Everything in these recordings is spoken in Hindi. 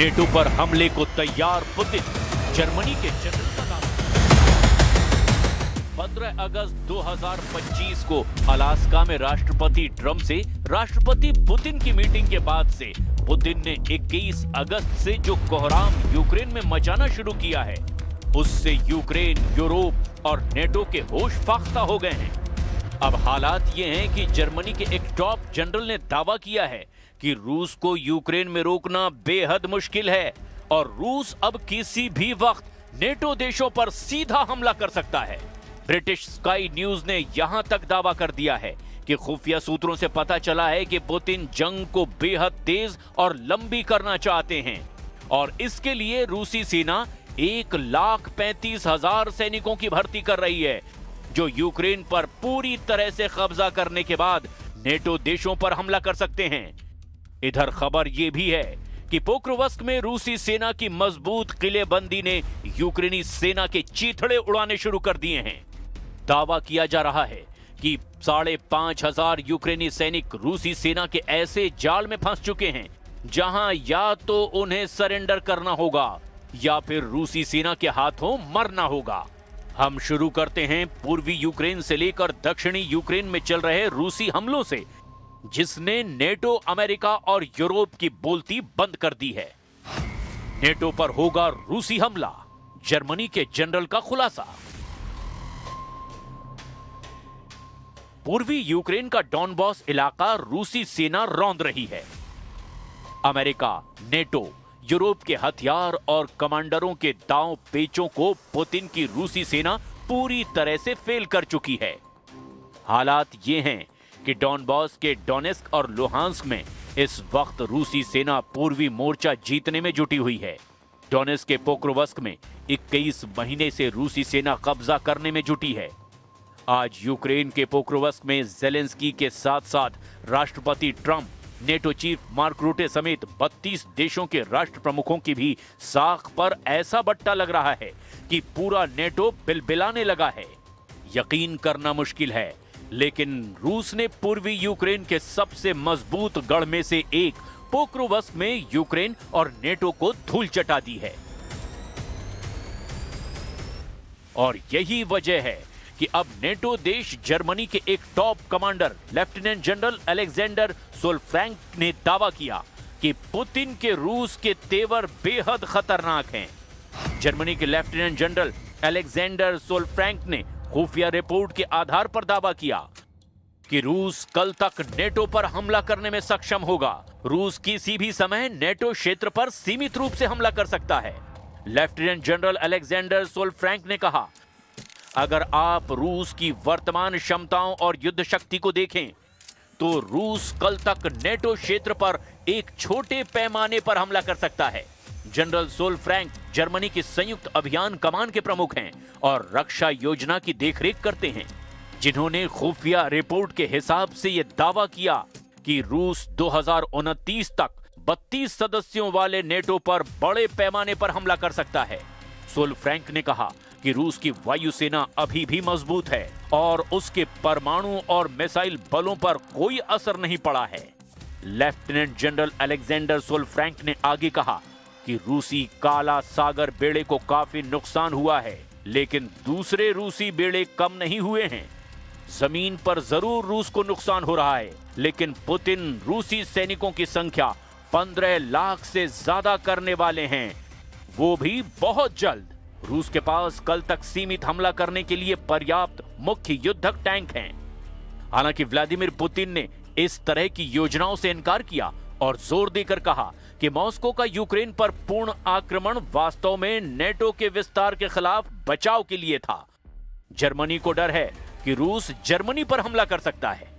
नेटो पर हमले को तैयार पुतिन, जर्मनी के जनरल का दावा। 15 अगस्त 2025 को अलास्का में राष्ट्रपति ट्रंप से राष्ट्रपति पुतिन की मीटिंग के बाद से पुतिन ने 21 अगस्त से जो कोहराम यूक्रेन में मचाना शुरू किया है, उससे यूक्रेन, यूरोप और नेटो के होश फाख्ता हो गए हैं। अब हालात ये हैं कि जर्मनी के एक टॉप जनरल ने दावा किया है कि रूस को यूक्रेन में रोकना बेहद मुश्किल है और रूस अब किसी भी वक्त नेटो देशों पर सीधा हमला कर सकता है। ब्रिटिश स्काई न्यूज ने यहां तक दावा कर दिया है कि खुफिया सूत्रों से पता चला है कि पुतिन जंग को बेहद तेज और लंबी करना चाहते हैं और इसके लिए रूसी सेना 1,35,000 सैनिकों की भर्ती कर रही है, जो यूक्रेन पर पूरी तरह से कब्जा करने के बाद नेटो देशों पर हमला कर सकते हैं। इधर खबर यह भी है कि पोक्रोवस्क में रूसी सेना की मजबूत किलेबंदी ने यूक्रेनी सेना के चीथड़े उड़ाने शुरू कर दिए हैं। दावा किया जा रहा है कि 5,500 यूक्रेनी सैनिक रूसी सेना के ऐसे जाल में फंस चुके हैं जहां या तो उन्हें सरेंडर करना होगा या फिर रूसी सेना के हाथों मरना होगा। हम शुरू करते हैं पूर्वी यूक्रेन से लेकर दक्षिणी यूक्रेन में चल रहे रूसी हमलों से, जिसने नेटो, अमेरिका और यूरोप की बोलती बंद कर दी है। नेटो पर होगा रूसी हमला, जर्मनी के जनरल का खुलासा। पूर्वी यूक्रेन का डॉनबॉस इलाका रूसी सेना रौंद रही है। अमेरिका, नेटो, यूरोप के हथियार और कमांडरों के दांव पेचों को पुतिन की रूसी सेना पूरी तरह से फेल कर चुकी है। हालात ये हैं कि डॉनबॉस के डोनेस्क और लुहांस्क में इस वक्त रूसी सेना पूर्वी मोर्चा जीतने में जुटी हुई है। डोनेस्क के पोक्रोवस्क में 21 महीने से रूसी सेना कब्जा करने में जुटी है। आज यूक्रेन के पोक्रोवस्क में जेलेंस्की के साथ साथ राष्ट्रपति ट्रंप, नेटो चीफ मार्क रूटे समेत 32 देशों के राष्ट्र प्रमुखों की भी साख पर ऐसा बट्टा लग रहा है कि पूरा नेटो बिलबिलाने लगा है। यकीन करना मुश्किल है, लेकिन रूस ने पूर्वी यूक्रेन के सबसे मजबूत गढ़ में से एक पोक्रोवस्क में यूक्रेन और नेटो को धूल चटा दी है। और यही वजह है कि अब नेटो देश जर्मनी के एक top commander lieutenant general Alexander Sollfrank ने दावा किया कि पुतिन के रूस के तेवर बेहद खतरनाक हैं। जर्मनी के लेफ्टिनेंट जनरल अलेक्जेंडर सोलफ्रैंक ने खुफिया रिपोर्ट के आधार पर दावा किया कि रूस कल तक नेटो पर हमला करने में सक्षम होगा। रूस किसी भी समय नेटो क्षेत्र पर सीमित रूप से हमला कर सकता है। लेफ्टिनेंट जनरल अलेक्जेंडर सोलफ्रैंक ने कहा, अगर आप रूस की वर्तमान क्षमताओं और युद्ध शक्ति को देखें तो रूस कल तक नेटो क्षेत्र पर एक छोटे पैमाने पर हमला कर सकता है। जनरल सोलफ्रैंक जर्मनी की संयुक्त अभियान कमान के प्रमुख हैं और रक्षा योजना की देखरेख करते हैं, जिन्होंने खुफिया रिपोर्ट के हिसाब से यह दावा किया कि रूस 2029 तक 32 सदस्यों वाले नेटो पर बड़े पैमाने पर हमला कर सकता है। सोलफ्रैंक ने कहा कि रूस की वायुसेना अभी भी मजबूत है और उसके परमाणु और मिसाइल बलों पर कोई असर नहीं पड़ा है। लेफ्टिनेंट जनरल अलेक्जेंडर सोलफ्रैंक ने आगे कहा कि रूसी काला सागर बेड़े को काफी नुकसान हुआ है, लेकिन दूसरे रूसी बेड़े कम नहीं हुए हैं। जमीन पर जरूर रूस को नुकसान हो रहा है, लेकिन पुतिन रूसी सैनिकों की संख्या 15 लाख से ज्यादा करने वाले हैं, वो भी बहुत जल्द। रूस के पास कल तक सीमित हमला करने के लिए पर्याप्त मुख्य युद्धक टैंक हैं। हालांकि व्लादिमीर पुतिन ने इस तरह की योजनाओं से इनकार किया और जोर देकर कहा कि मॉस्को का यूक्रेन पर पूर्ण आक्रमण वास्तव में नेटो के विस्तार के खिलाफ बचाव के लिए था। जर्मनी को डर है कि रूस जर्मनी पर हमला कर सकता है।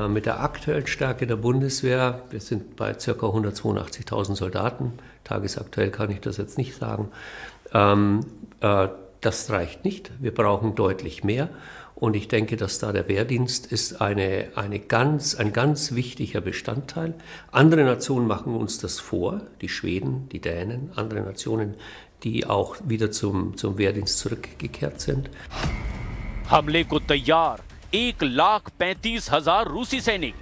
Mit der aktuellen Stärke der Bundeswehr, wir sind bei ca. 182.000 Soldaten, tagesaktuell kann ich das jetzt nicht sagen, das reicht nicht. Wir brauchen deutlich mehr und ich denke, dass da der Wehrdienst ist ein ganz wichtiger Bestandteil. Andere Nationen machen uns das vor, die Schweden, die Dänen, andere Nationen, die auch wieder zum Wehrdienst zurückgekehrt sind. हमले को तैयार 1,35,000 रूसी सैनिक।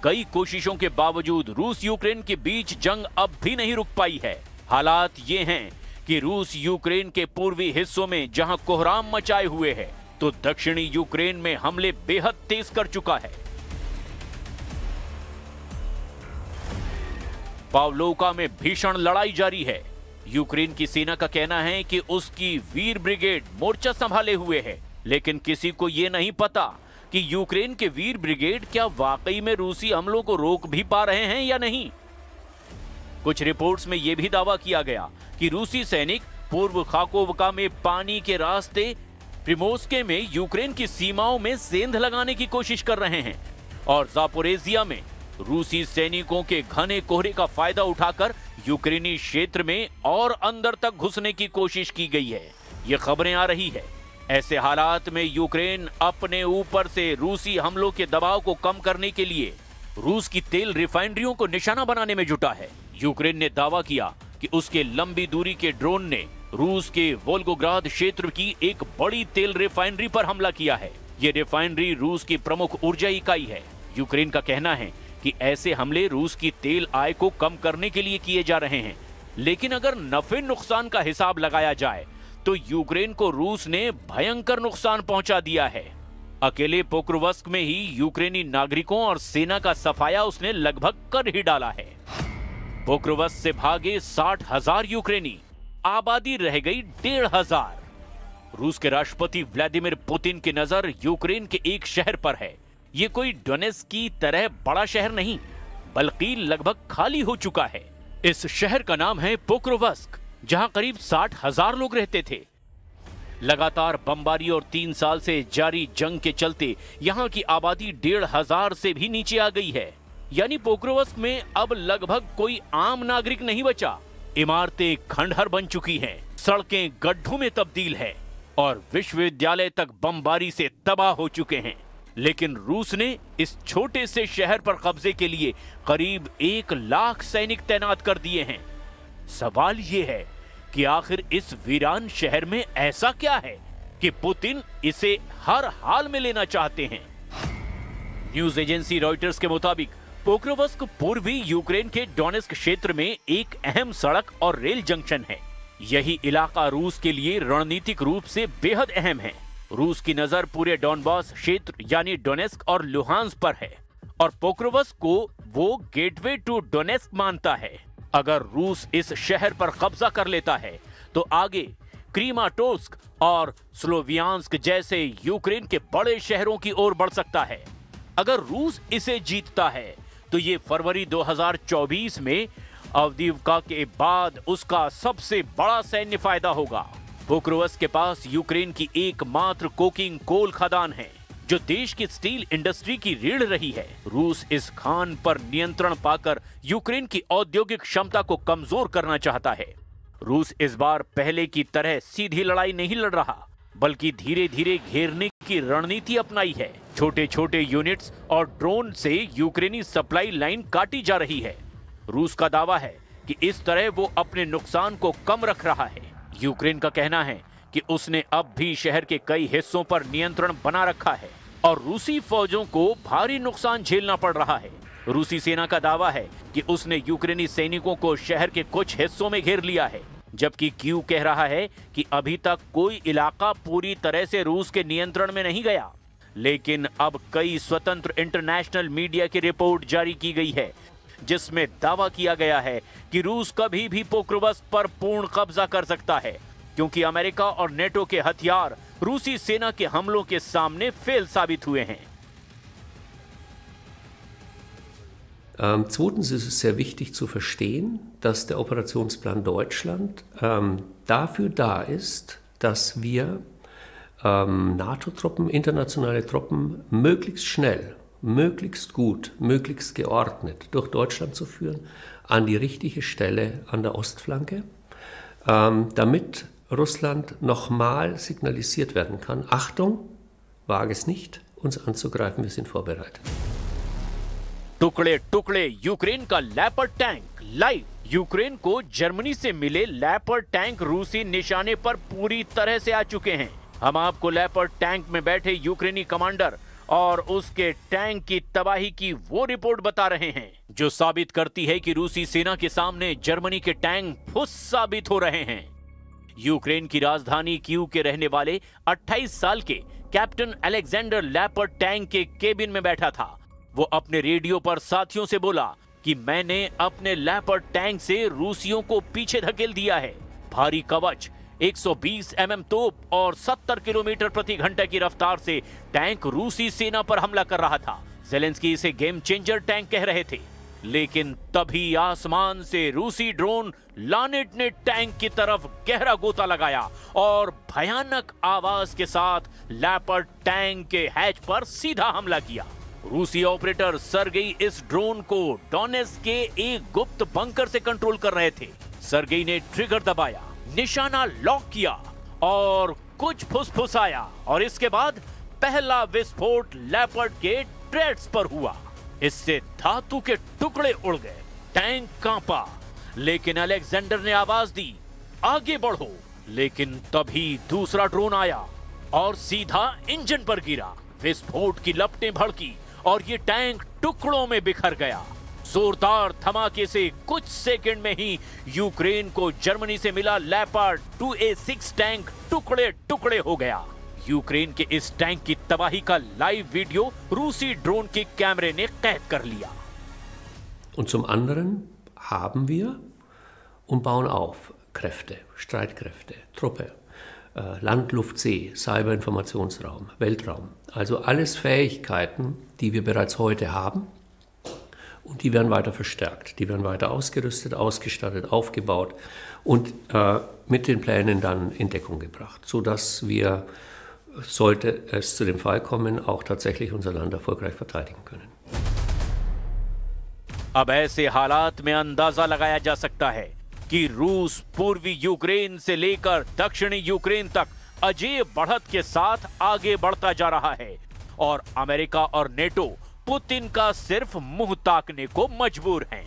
कई कोशिशों के बावजूद रूस यूक्रेन के बीच जंग अब भी नहीं रुक पाई है। हालात ये हैं कि रूस यूक्रेन के पूर्वी हिस्सों में जहां कोहराम मचाए हुए है, तो दक्षिणी यूक्रेन में हमले बेहद तेज कर चुका है। पावलोका में भीषण लड़ाई जारी है। यूक्रेन की सेना का कहना है कि उसकी वीर ब्रिगेड मोर्चा संभाले हुए है, लेकिन किसी को यह नहीं पता कि यूक्रेन के वीर ब्रिगेड क्या वाकई में रूसी हमलों को रोक भी पा रहे हैं या नहीं। कुछ रिपोर्ट्स में यह भी दावा किया गया कि रूसी सैनिक पूर्व खाकोवका में पानी के रास्ते प्रिमोस्के में यूक्रेन की सीमाओं में सेंध लगाने की कोशिश कर रहे हैं, और जापोरेजिया में रूसी सैनिकों के घने कोहरे का फायदा उठाकर यूक्रेनी क्षेत्र में और अंदर तक घुसने की कोशिश की गई है। ये खबरें आ रही है। ऐसे हालात में यूक्रेन अपने ऊपर से रूसी हमलों के दबाव को कम करने के लिए रूस की तेल रिफाइनरियों को निशाना बनाने में जुटा है। यूक्रेन ने दावा किया कि उसके लंबी दूरी के ड्रोन ने रूस के वोल्गोग्राद क्षेत्र की एक बड़ी तेल रिफाइनरी पर हमला किया है। ये रिफाइनरी रूस की प्रमुख ऊर्जा इकाई है। यूक्रेन का कहना है कि ऐसे हमले रूस की तेल आय को कम करने के लिए किए जा रहे हैं, लेकिन अगर नफे नुकसान का हिसाब लगाया जाए तो यूक्रेन को रूस ने भयंकर नुकसान पहुंचा दिया है। अकेले पोक्रोवस्क में ही यूक्रेनी नागरिकों और सेना का सफाया उसने लगभग कर ही डाला है। पोक्रोवस्क से भागे 60,000 यूक्रेनी, आबादी रह गई 1,500। रूस के राष्ट्रपति व्लादिमीर पुतिन की नजर यूक्रेन के एक शहर पर है। ये कोई डोनेत्स्क की तरह बड़ा शहर नहीं, बल्कि लगभग खाली हो चुका है। इस शहर का नाम है पोक्रोवस्क, जहां करीब 60,000 लोग रहते थे। लगातार बमबारी और 3 साल से जारी जंग के चलते यहां की आबादी 1,500 से भी नीचे आ गई है। यानी पोक्रोवस्क में अब लगभग कोई आम नागरिक नहीं बचा। इमारतें खंडहर बन चुकी हैं, सड़कें गड्ढों में तब्दील है और विश्वविद्यालय तक बमबारी से तबाह हो चुके हैं। लेकिन रूस ने इस छोटे से शहर पर कब्जे के लिए करीब 1 लाख सैनिक तैनात कर दिए हैं। सवाल यह है कि आखिर इस वीरान शहर में ऐसा क्या है कि पुतिन इसे हर हाल में लेना चाहते हैं। न्यूज एजेंसी रॉयटर्स के मुताबिक पोक्रोवस्क पूर्वी यूक्रेन के डोनेत्स्क क्षेत्र में एक अहम सड़क और रेल जंक्शन है। यही इलाका रूस के लिए रणनीतिक रूप से बेहद अहम है। रूस की नजर पूरे डॉनबास क्षेत्र यानी डोनेत्स्क और लुहांस्क पर है, और पोक्रोवस्क को वो गेटवे टू डोनेत्स्क मानता है। अगर रूस इस शहर पर कब्जा कर लेता है तो आगे क्रीमाटोर्स्क और स्लोवियांस्क जैसे यूक्रेन के बड़े शहरों की ओर बढ़ सकता है। अगर रूस इसे जीतता है तो ये फरवरी 2024 में अवदीवका के बाद उसका सबसे बड़ा सैन्य फायदा होगा। पोक्रोवस्क के पास यूक्रेन की एकमात्र कोकिंग कोल खदान है, जो देश की स्टील इंडस्ट्री की रीढ़ रही है। रूस इस खान पर नियंत्रण पाकर यूक्रेन की औद्योगिक क्षमता को कमजोर करना चाहता है। रूस इस बार पहले की तरह सीधी लड़ाई नहीं लड़ रहा, बल्कि धीरे धीरे घेरने की रणनीति अपनाई है। छोटे छोटे यूनिट्स और ड्रोन से यूक्रेनी सप्लाई लाइन काटी जा रही है। रूस का दावा है कि इस तरह वो अपने नुकसान को कम रख रहा है। यूक्रेन का कहना है कि उसने अब भी शहर के कई हिस्सों पर नियंत्रण बना रखा है और रूसी फौजों को भारी नुकसान झेलना पड़ रहा है। रूसी सेना का दावा है कि उसने यूक्रेनी सैनिकों को शहर के कुछ हिस्सों में घेर लिया है, जबकि कीव कह रहा है कि अभी तक कोई इलाका पूरी तरह से रूस के नियंत्रण में नहीं गया। लेकिन अब कई स्वतंत्र इंटरनेशनल मीडिया की रिपोर्ट जारी की गई है, जिसमें दावा किया गया है कि रूस कभी भी पोक्रोवस्क पर पूर्ण कब्जा कर सकता है, क्योंकि अमेरिका और नेटो के हथियार रूसी सेना के हमलों के सामने फेल साबित हुए हैं। Zweitens ist es sehr wichtig zu verstehen, dass der Operationsplan Deutschland dafür da ist, dass wir NATO-Truppen, internationale Truppen möglichst schnell, möglichst gut, möglichst geordnet durch Deutschland zu führen, an die richtige Stelle an der Ostflanke, damit Russland nochmal signalisiert werden kann, Achtung, wage es nicht, uns anzugreifen, wir sind vorbereitet. टुकड़े टुकड़े यूक्रेन का लैपर्ड टैंक लाइव। यूक्रेन को जर्मनी से मिले लैपर्ड टैंक रूसी निशाने पर पूरी तरह से आ चुके हैं। हम आपको लैपर्ड टैंक में बैठे यूक्रेनी कमांडर और उसके टैंक की तबाही की वो रिपोर्ट बता रहे हैं जो साबित करती है कि रूसी सेना के सामने जर्मनी के टैंक फुस साबित हो रहे हैं। यूक्रेन की राजधानी कीव के रहने वाले 28 साल के कैप्टन अलेक्जेंडर लैपर्ड टैंक के केबिन में बैठा था। वो अपने रेडियो पर साथियों से बोला कि मैंने अपने लैपर्ड टैंक से रूसियों को पीछे धकेल दिया है। भारी कवच, 120 mm तोप और 70 किलोमीटर प्रति घंटे की रफ्तार से टैंक रूसी सेना पर हमला कर रहा था। ज़ेलेंस्की इसे गेम चेंजर टैंक कह रहे थे, लेकिन तभी आसमान से रूसी ड्रोन लानेट ने टैंक की तरफ गहरा गोता लगाया और भयानक आवाज के साथ लैपर्ड टैंक के हैच पर सीधा हमला किया। रूसी ऑपरेटर सर्गेई इस ड्रोन को डोनेट्स्क के एक गुप्त बंकर से कंट्रोल कर रहे थे। सर्गेई ने ट्रिगर दबाया, निशाना लॉक किया और कुछ फुसफुसाया और इसके बाद पहला विस्फोट लैपर्ड के ट्रेड्स पर हुआ। इससे धातु के टुकड़े उड़ गए, टैंक कांपा, लेकिन अलेक्जेंडर ने आवाज दी, आगे बढ़ो। लेकिन तभी दूसरा ड्रोन आया और सीधा इंजन पर गिरा। विस्फोट की लपटें भड़की और ये टैंक टुकड़ों में बिखर गया। जोरदार धमाके से कुछ सेकंड में ही यूक्रेन को जर्मनी से मिला लैपर्ड 2A6 टैंक टुकड़े टुकड़े हो गया। यूक्रेन के इस टैंक की तबाही का लाइव वीडियो रूसी ड्रोन के कैमरे ने कैद कर लिया। Und zum anderen haben wir und bauen auf Kräfte, Streitkräfte, Truppe, Land, Luft, See, Cyberinformationsraum, Weltraum. Also alles Fähigkeiten, die wir bereits heute haben. Und die werden weiter verstärkt, die werden weiter ausgerüstet, ausgestattet, aufgebaut und mit den Plänen dann in Deckung gebracht, sodass wir, sollte es zu dem Fall kommen, auch tatsächlich unser Land erfolgreich verteidigen können. अब ऐसे हालात में अंदाजा लगाया जा सकता है कि रूस पूर्वी यूक्रेन से लेकर दक्षिणी यूक्रेन तक अजेय बढ़त के साथ आगे बढ़ता जा रहा है और अमेरिका और नेटो पुतिन का सिर्फ मुंह ताकने को मजबूर हैं।